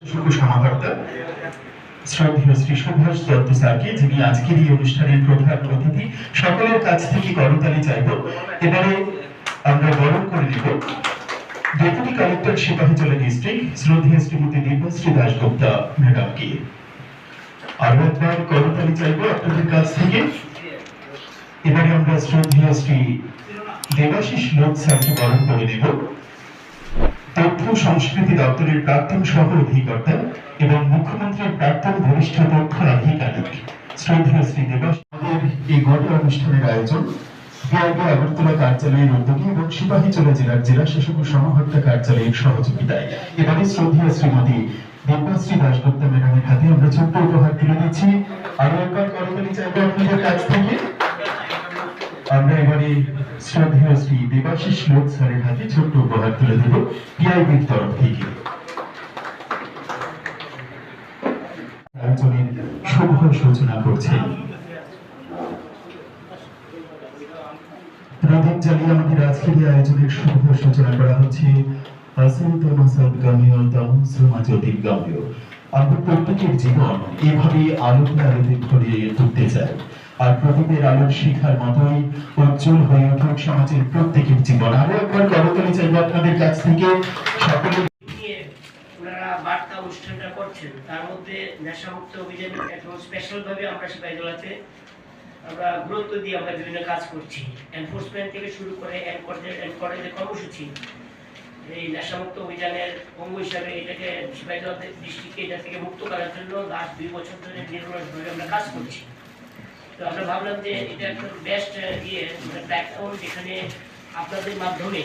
শুভ সমাবর্তন শ্রদ্ধেয় শ্রী সুভাষ দত্ত স্যারকে, যিনি আজকের এই অনুষ্ঠানের প্রধান অতিথি। সকলের কাছ থেকে করতালি চাইব। এবারে আমরা বরণ করে নেব ডেপুটি কালেক্টর সিপাহীজলা ডিস্ট্রিক্ট শ্রদ্ধেয় শ্রীমতী দিব্যশ্রী দাশগুপ্তা ম্যাডামকে। আরো একবার করতালি চাইব আপনাদের কাছ থেকে। এবারে আমরা শ্রদ্ধেয় শ্রী দেবাশিস লোক স্যারকে বরণ করে নেব, তথ্য সংস্কৃতি দপ্তরের প্রাক্তন সহ অধিকর্তা এবং মুখ্যমন্ত্রীর প্রাক্তন বরিষ্ঠ তথ্য আধিকারিক শ্রদ্ধেয় শ্রী দেবাশিস। আমাদের এই গোটা অনুষ্ঠানের আয়োজন বিআইবি আগরতলা কার্যালয়ের উদ্যোগে এবং সিপাহীজলা জেলার জেলা শাসক ও সমাহর্তা কার্যালয়ের সহযোগিতায় এবারে শ্রদ্ধেয় শ্রীমতী দিব্যশ্রী দাশগুপ্তা ম্যাডামের হাতে আমরা ছোট্ট উপহার তুলে দিচ্ছি। আরো একবার করতালি চাইবো আপনাদের কাছ থেকে। আমরা এবারে শ্রদ্ধেয় শ্রী দেবাশিস লোক স্যারের হাতে ছোট্ট উপহার তুলে দেব পিআইবির তরফ থেকে। আয়োজনের শুভ সূচনা করছেন। প্রদীপ জ্বালিয়ে আমাদের আজকের এই আয়োজনের শুভ সূচনা করা হচ্ছে। আমরা প্রত্যেকের জীবন এভাবে আলোকে আলোতে ভরিয়ে তুলতে চাই, আর প্রদীপের আলোর শিখার মতোই উজ্জ্বল হয়ে উঠুক সমাজের প্রত্যেকের জীবন। আরো একবার করতালি চাইব আপনাদের কাছ থেকে। সকলে ওনারা বার্তা অনুষ্ঠানটা করছেন, তার মধ্যে নেশামুক্ত অভিযান এখন স্পেশাল ভাবে আমরা সিপাহীজলাতে আমরা গুরুত্ব দিয়ে আমরা বিভিন্ন কাজ করছি। এনফোর্সমেন্ট থেকে শুরু করে এনকরেজের কর্মসূচি, এই নেশামুক্ত অভিযানের অঙ্গ হিসাবে এটাকে সিপাহীজলা ডিস্ট্রিক্টকে এটা থেকে মুক্ত করার জন্য লাস্ট 2 বছর ধরে নিরলসভাবে আমরা কাজ করছি। তো আমরা ভাবলাম যে এটা একটা বেস্ট প্ল্যাটফর্ম, যেখানে আপনাদের মাধ্যমে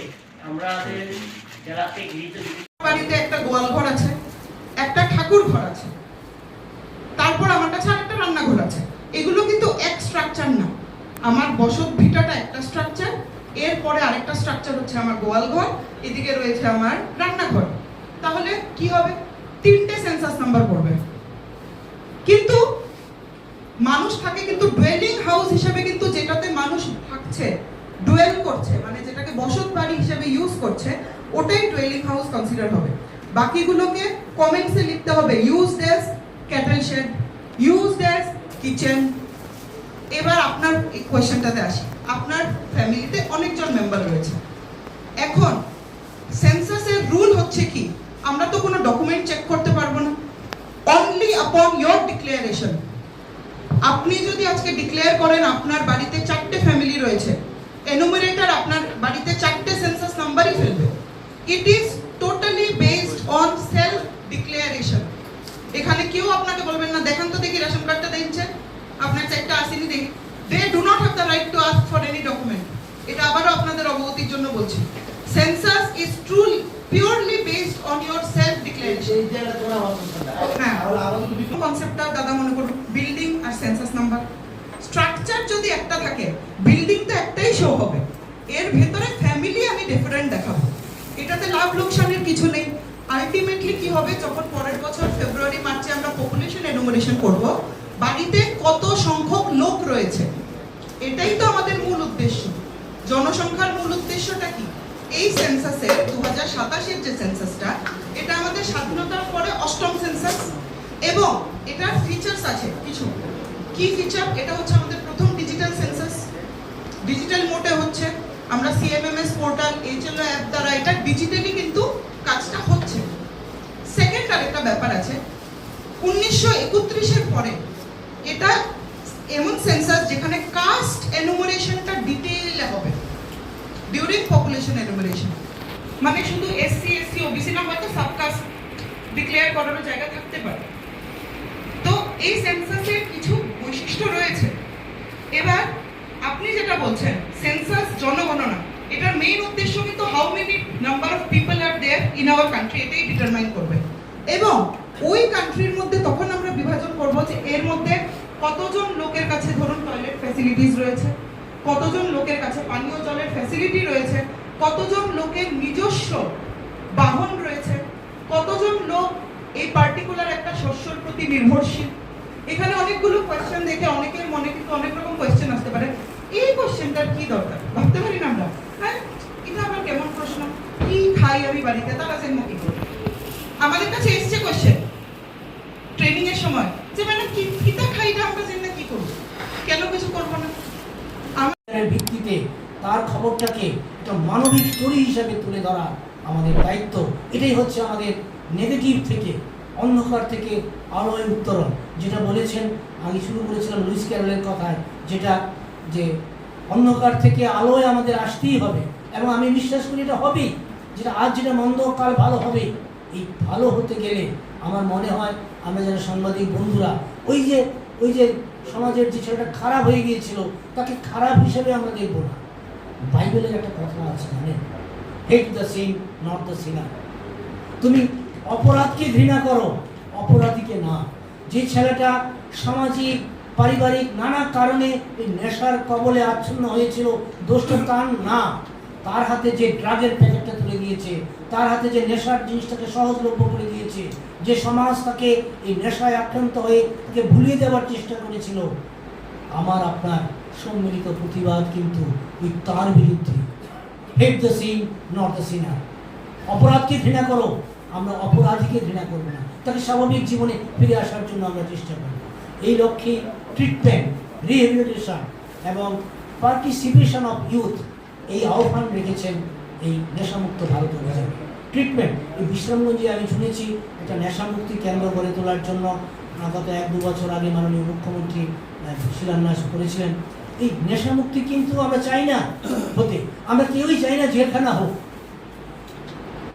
আমাদের জেলাতে গৃহীত বাড়িতে একটা গোয়াল ঘর আছে, একটা ঠাকুর ঘর আছে, তারপর আমার কাছে আরেকটা রান্নাঘর আছে। এগুলো কিন্তু এক স্ট্রাকচার না। আমার বসত ভিটাটা একটা স্ট্রাকচার, এরপরে আরেকটা স্ট্রাকচার হচ্ছে আমার গোয়াল ঘর, এদিকে রয়েছে আমার রান্নাঘর। তাহলে কি হবে? 3টে সেন্সাস নাম্বার পড়বে। কিন্তু মানুষ থাকে কিন্তু ডুয়েলিং হাউস হিসেবে, কিন্তু যেটাতে মানুষ থাকছে, ডুয়েল করছে, মানে যেটাকে বসত বাড়ি হিসেবে ইউজ করছে, ওটাই ডুয়েলিং হাউস কনসিডার হবে। বাকিগুলোকে কমেন্টসে লিখতে হবে used as cattle shed, used as kitchen. এবার আপনার এই কোয়েশ্চেনটাতে আসি। আপনার ফ্যামিলিতে অনেকজন মেম্বার রয়েছে। এখন সেন্সাসের রুল হচ্ছে কি, আমরা তো কোনো ডকুমেন্ট চেক করতে পারবো না। অনলি আপন ইয়োর ডিক্লারেশন। আপনি যদি আজকে ডিক্লেয়ার করেন আপনার বাড়িতে 4টে ফ্যামিলি রয়েছে, এনুমারেটর আপনার বাড়িতে 4টে সেন্সাস নাম্বারই ফেলবে। It is totally based on self declaration. এখানে কেউ আপনাকে বলবেন না দেখান তো দেখি রেশন কার্ডটা দিচ্ছে, আপনার চেকটা আসেনি দেখি। They do not have the right to ask for any document. এটা আবারও আপনাদের অবগতির জন্য বলছি। Census is truly purely based on your self declaration. হ্যাঁ, কনসেপ্টটা দাদা মনে করুন বিল্ডিং আর সেন্সাস নাম্বার। স্ট্রাকচার যদি একটা থাকে, বিল্ডিং তো একটাই শো হবে, এর ভেতরে ফ্যামিলি আমি ডিফারেন্ট দেখাবো। এটাতে লাভ লোকসানের কিছু নেই। আলটিমেটলি কি হবে, যখন পরের বছর ফেব্রুয়ারি মার্চে আমরা পপুলেশন এনুমারেশন করব, বাড়িতে কত সংখ্যক লোক রয়েছে, এটাই তো আমাদের মূল উদ্দেশ্য। জনসংখ্যার মূল উদ্দেশ্যটা কি? এই সেন্সাসের 2027-এর যে সেন্সাসটা, এটা আমাদের স্বাধীনতার পরে 8ম সেন্সাস, এবং এটার ফিচার্স আছে কিছু। কি ফিচার? এটা হচ্ছে আমাদের প্রথম ডিজিটাল সেন্সাস। ডিজিটাল মোডে হচ্ছে, আমরা সিএমএমএস পোর্টাল, এইচএলও অ্যাপ দ্বারা এটা ডিজিটালি কিন্তু কাজটা হচ্ছে। সেকেন্ড আরেকটা ব্যাপার আছে, 1931-এর পরে এটা এমন সেন্সাস যেখানে কাস্ট এনুমারেশনটা ডিটেইলে হবে ডিউরিং পপুলেশন এনুমারেশন। মানে শুধু এসসি এসসি ওবিসি না, হয়তো সাবকাস্ট ডিক্লেয়ার করার জায়গা থাকতে পারে। তো এই সেন্সাসের কিছু বৈশিষ্ট্য রয়েছে। এবার আপনি যেটা বলছেন সেন্সাস জনগণনা, এটার মেইন উদ্দেশ্য কিন্তু how many number of people are there in our country, এটাই ডিটারমাইন করবে। এবং ওই কান্ট্রির মধ্যে তখন আমরা বিভাজন করব যে এর মধ্যে কতজন লোকের কাছে ধরুন টয়লেট ফ্যাসিলিটিস রয়েছে, কতজন লোকের কাছে পানীয় জলের ফ্যাসিলিটি রয়েছে, কতজন লোকের নিজস্ব বাহন রয়েছে, কতজন লোক এই পার্টিকুলার একটা শস্যের প্রতি নির্ভরশীল। এখানে অনেকগুলো কোয়েশ্চেন দেখে অনেকের মনে কিন্তু অনেক রকম কোয়েশ্চেন আসতে পারে। এই কোয়েশ্চেনটার কি দরকার ভাবতে পারি না আমরা। হ্যাঁ, এটা আবার কেমন প্রশ্ন? কি খাই আমি বাড়িতে, তারা জেনে কি করি? আমাদের কাছে এসছে কোয়েশ্চেন, খবরটাকে একটা মানবিক স্টোরি হিসাবে তুলে ধরা আমাদের দায়িত্ব। এটাই হচ্ছে আমাদের নেগেটিভ থেকে, অন্ধকার থেকে আলোয় উত্তরণ। যেটা বলেছেন, আমি শুরু করেছিলাম লুইস ক্যারলের কথায়, যেটা যে অন্ধকার থেকে আলোয় আমাদের আসতেই হবে, এবং আমি বিশ্বাস করি এটা হবেই। যেটা আজ যেটা মন্দ, কাল ভালো হবে। এই ভালো হতে গেলে আমার মনে হয় আমরা যারা সাংবাদিক বন্ধুরা, ওই যে সমাজের যে ছেলেটা খারাপ হয়ে গিয়েছিল, তাকে খারাপ হিসেবে আমরা দেখব না। বাইবেলের একটা কথা আছে, জানেন, hate the sin not the sinner. তুমি অপরাধকে ঘৃণা করো, অপরাধীকে না। যে ছেলেটা সামাজিক পারিবারিক নানা কারণে এই নেশার কবলে আচ্ছন্ন হয়েছিল, দোষটা তার না। তার হাতে যে ড্রাগের প্যাকেটটা তুলে দিয়েছে, তার হাতে যে নেশার জিনিসটাকে সহজলভ্য করে দিয়েছে, যে সমাজ তাকে এই নেশায় আক্রান্ত হয়ে তাকে ভুলিয়ে দেওয়ার চেষ্টা করেছিল, আমার আপনার সম্মিলিত প্রতিবাদ কিন্তু ওই তার বিরুদ্ধে। Hate the sin not the sinner. অপরাধকে ঘৃণা করো, আমরা অপরাধীকে ঘৃণা করবো না, তাকে স্বাভাবিক জীবনে ফিরে আসার জন্য আমরা চেষ্টা করব। এই লক্ষ্যে ট্রিটমেন্ট, রিহেবিলিটেশন এবং পার্টিসিপেশন অফ ইউথ এই আহ্বান রেখেছেন এই নেশামুক্ত ভারত অভিযান। ট্রিটমেন্ট, এই বিশ্রামগঞ্জে আমি শুনেছি একটা নেশামুক্তি কেন্দ্র গড়ে তোলার জন্য গত 1-2 বছর আগে মাননীয় মুখ্যমন্ত্রী শিলান্যাস করেছিলেন। এই নেশামুক্তি কিন্তু আমরা চাই না হতে, আমরা কেউই চাই না জেলখানা হোক।